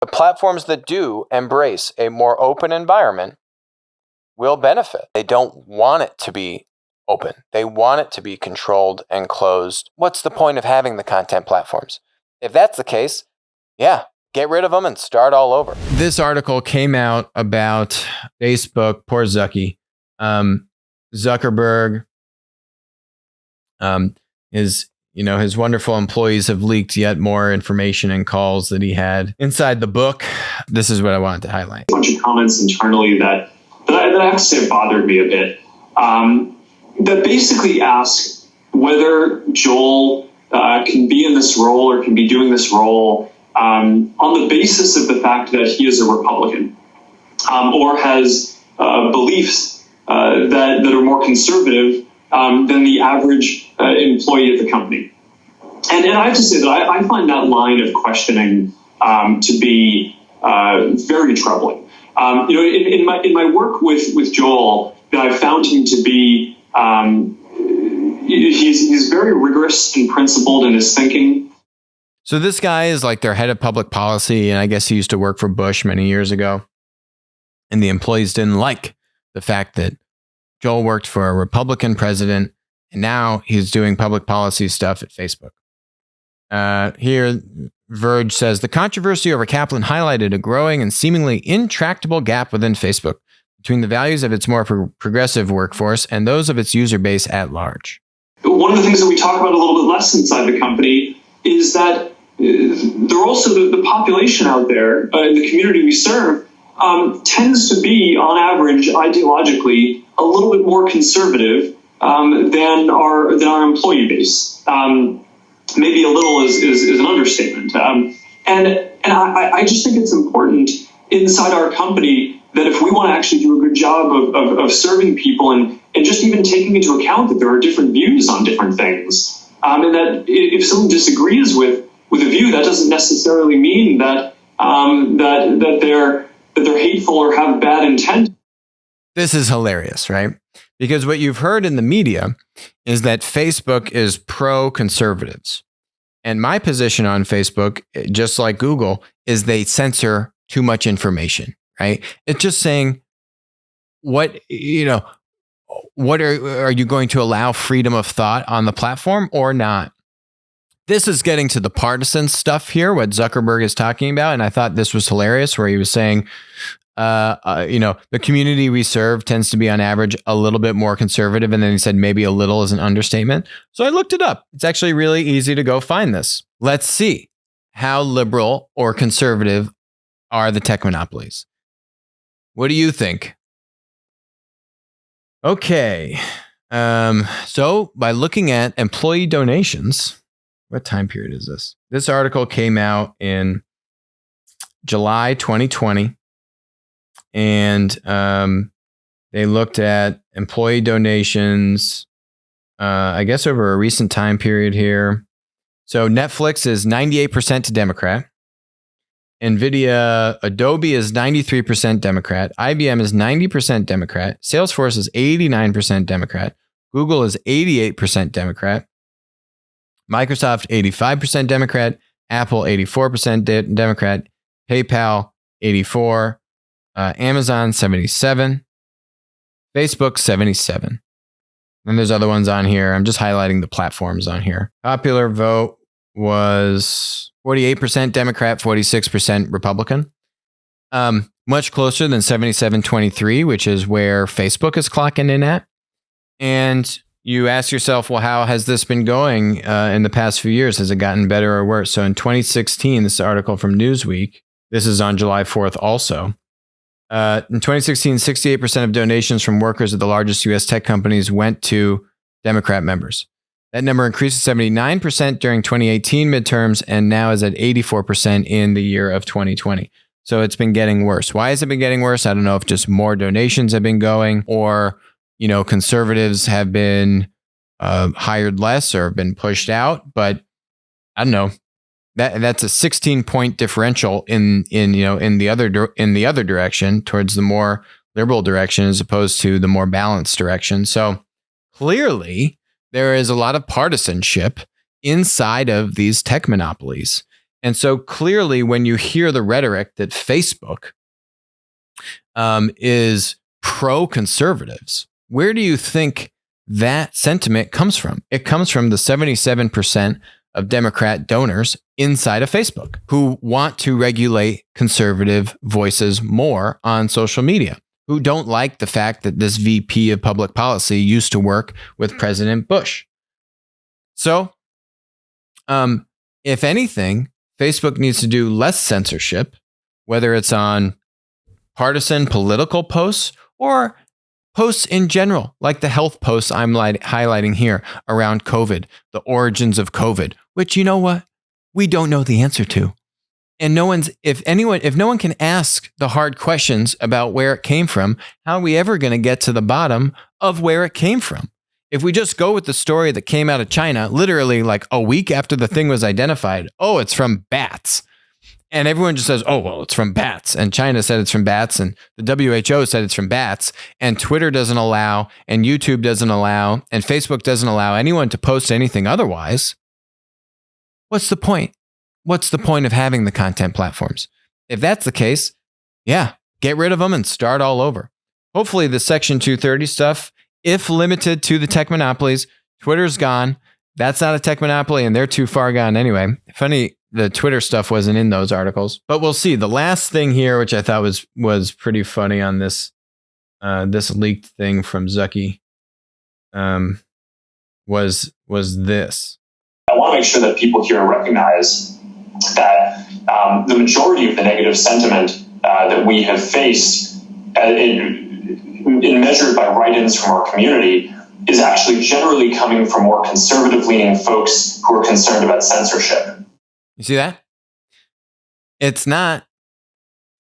The platforms that do embrace a more open environment will benefit. They don't want it to be open. They want it to be controlled and closed. What's the point of having the content platforms? If that's the case, yeah, get rid of them and start all over. This article came out about Facebook, poor Zucky. Zuckerberg, his wonderful employees have leaked yet more information and calls that he had inside the book. This is what I wanted to highlight. A bunch of comments internally that I have to say bothered me a bit. That basically ask whether Joel can be in this role or can be doing this role on the basis of the fact that he is a Republican or has beliefs that are more conservative than the average employee at the company. And I have to say that I find that line of questioning to be very troubling. In my work with Joel, I found him to be he's very rigorous and principled in his thinking. So this guy is like their head of public policy, and I guess he used to work for Bush many years ago. And the employees didn't like the fact that Joel worked for a Republican president, and now he's doing public policy stuff at Facebook. Here, Verge says, the controversy over Kaplan highlighted a growing and seemingly intractable gap within Facebook between the values of its more progressive workforce and those of its user base at large. One of the things that we talk about a little bit less inside the company is that there are also the population out there, in the community we serve, tends to be, on average, ideologically, a little bit more conservative than our employee base. Maybe a little is an understatement. And I just think it's important inside our company that if we want to actually do a good job of serving people and just even taking into account that there are different views on different things, and that if someone disagrees with a view, that doesn't necessarily mean that they're hateful or have bad intent. This is hilarious, right? Because what you've heard in the media is that Facebook is pro-conservatives. And my position on Facebook, just like Google, is they censor too much information, right? It's just saying, what are you going to allow freedom of thought on the platform or not? This is getting to the partisan stuff here, what Zuckerberg is talking about. And I thought this was hilarious, where he was saying, the community we serve tends to be on average a little bit more conservative. And then he said maybe a little is an understatement. So I looked it up. It's actually really easy to go find this. Let's see how liberal or conservative are the tech monopolies. What do you think? Okay. So by looking at employee donations, what time period is this? This article came out in July 2020. And they looked at employee donations, I guess, over a recent time period here. So Netflix is 98% to Democrat. NVIDIA, Adobe is 93% Democrat. IBM is 90% Democrat. Salesforce is 89% Democrat. Google is 88% Democrat. Microsoft, 85% Democrat. Apple, 84% Democrat. PayPal, 84%. Amazon, 77%. Facebook, 77%. And there's other ones on here. I'm just highlighting the platforms on here. Popular vote was 48% Democrat, 46% Republican. Much closer than 77-23, which is where Facebook is clocking in at. And you ask yourself, well, how has this been going in the past few years? Has it gotten better or worse? So in 2016, this article from Newsweek, this is on July 4th also. In 2016, 68% of donations from workers at the largest U.S. tech companies went to Democrat members. That number increased to 79% during 2018 midterms and now is at 84% in the year of 2020. So it's been getting worse. Why has it been getting worse? I don't know if just more donations have been going or, conservatives have been hired less or have been pushed out. But I don't know. That's a 16-point differential in the other direction, towards the more liberal direction as opposed to the more balanced direction. So clearly there is a lot of partisanship inside of these tech monopolies. And so clearly, when you hear the rhetoric that Facebook is pro-conservatives, where do you think that sentiment comes from? It comes from the 77% of Democrat donors inside of Facebook who want to regulate conservative voices more on social media, who don't like the fact that this VP of public policy used to work with President Bush. So, if anything, Facebook needs to do less censorship, whether it's on partisan political posts or posts in general, like the health posts I'm highlighting here around COVID, the origins of COVID, which, you know what? We don't know the answer to. And if no one can ask the hard questions about where it came from, how are we ever going to get to the bottom of where it came from? If we just go with the story that came out of China, literally like a week after the thing was identified, oh, it's from bats. And everyone just says, oh, well, it's from bats. And China said it's from bats. And the WHO said it's from bats. And Twitter doesn't allow, and YouTube doesn't allow, and Facebook doesn't allow anyone to post anything otherwise. What's the point? What's the point of having the content platforms? If that's the case, yeah, get rid of them and start all over. Hopefully the Section 230 stuff, if limited to the tech monopolies, Twitter's gone. That's not a tech monopoly, and they're too far gone anyway. Funny, the Twitter stuff wasn't in those articles, but we'll see. The last thing here, which I thought was pretty funny on this this leaked thing from Zucky, was this. I want to make sure that people here recognize that the majority of the negative sentiment that we have faced in measured by write-ins from our community is actually generally coming from more conservative-leaning folks who are concerned about censorship. You see that? It's not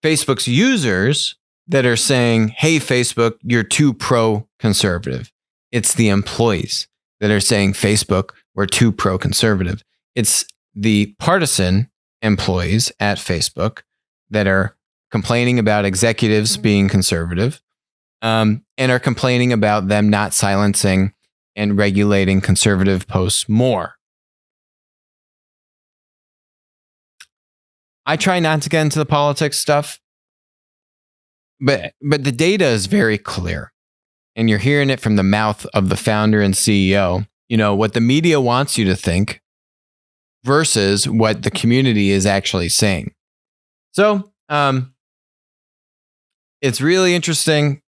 Facebook's users that are saying, hey, Facebook, you're too pro-conservative. It's the employees that are saying, Facebook, we're too pro-conservative. It's the partisan employees at Facebook that are complaining about executives being conservative, and are complaining about them not silencing and regulating conservative posts more. I try not to get into the politics stuff, but the data is very clear, and you're hearing it from the mouth of the founder and CEO. You know, what the media wants you to think versus what the community is actually saying. So, it's really interesting.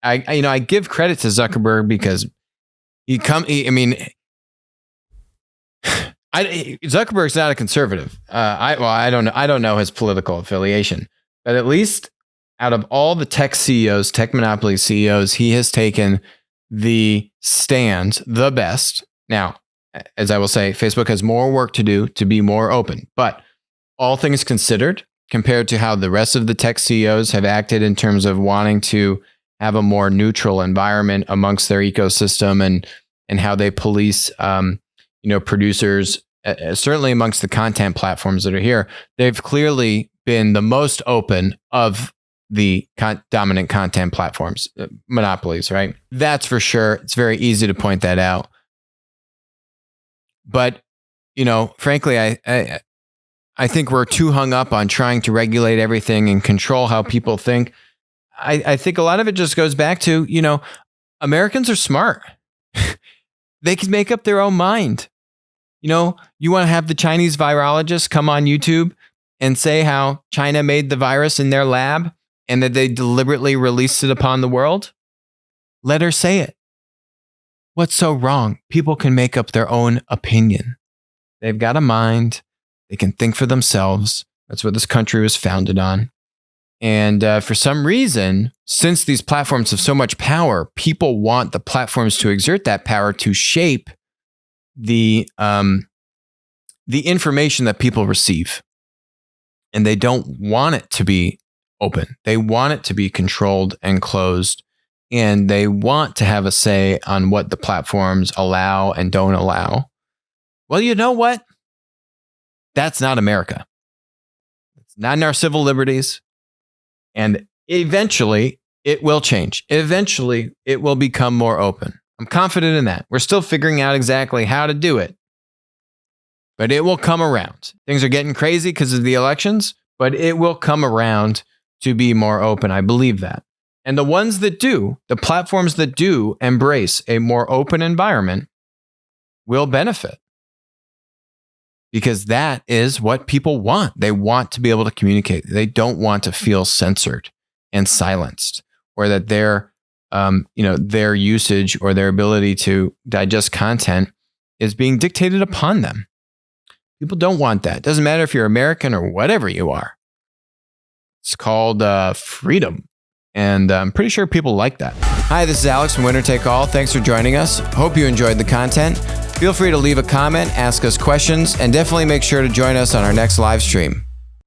I give credit to Zuckerberg because Zuckerberg's not a conservative. I don't know his political affiliation, but at least out of all the tech CEOs, tech monopoly CEOs, he has taken the stand the best. Now, as I will say, Facebook has more work to do to be more open, but all things considered, compared to how the rest of the tech CEOs have acted in terms of wanting to have a more neutral environment amongst their ecosystem and how they police, producers, certainly amongst the content platforms that are here, they've clearly been the most open of the dominant content platforms, monopolies, right? That's for sure. It's very easy to point that out. But, frankly, I think we're too hung up on trying to regulate everything and control how people think. I think a lot of it just goes back to, Americans are smart. They can make up their own mind. You want to have the Chinese virologist come on YouTube and say how China made the virus in their lab and that they deliberately released it upon the world? Let her say it. What's so wrong? People can make up their own opinion. They've got a mind. They can think for themselves. That's what this country was founded on. And for some reason, since these platforms have so much power, people want the platforms to exert that power to shape the information that people receive. And they don't want it to be open. They want it to be controlled and closed. And they want to have a say on what the platforms allow and don't allow. Well, you know what? That's not America. It's not in our civil liberties. And eventually, it will change. Eventually, it will become more open. I'm confident in that. We're still figuring out exactly how to do it. but it will come around. Things are getting crazy because of the elections, but it will come around to be more open. I believe that. And the ones that do, the platforms that do embrace a more open environment will benefit. Because that is what people want. They want to be able to communicate. They don't want to feel censored and silenced, or that their usage or their ability to digest content is being dictated upon them. People don't want that. It doesn't matter if you're American or whatever you are. It's called freedom. And I'm pretty sure people like that. Hi, this is Alex from Winner Take All. Thanks for joining us. Hope you enjoyed the content. Feel free to leave a comment, ask us questions, and definitely make sure to join us on our next live stream.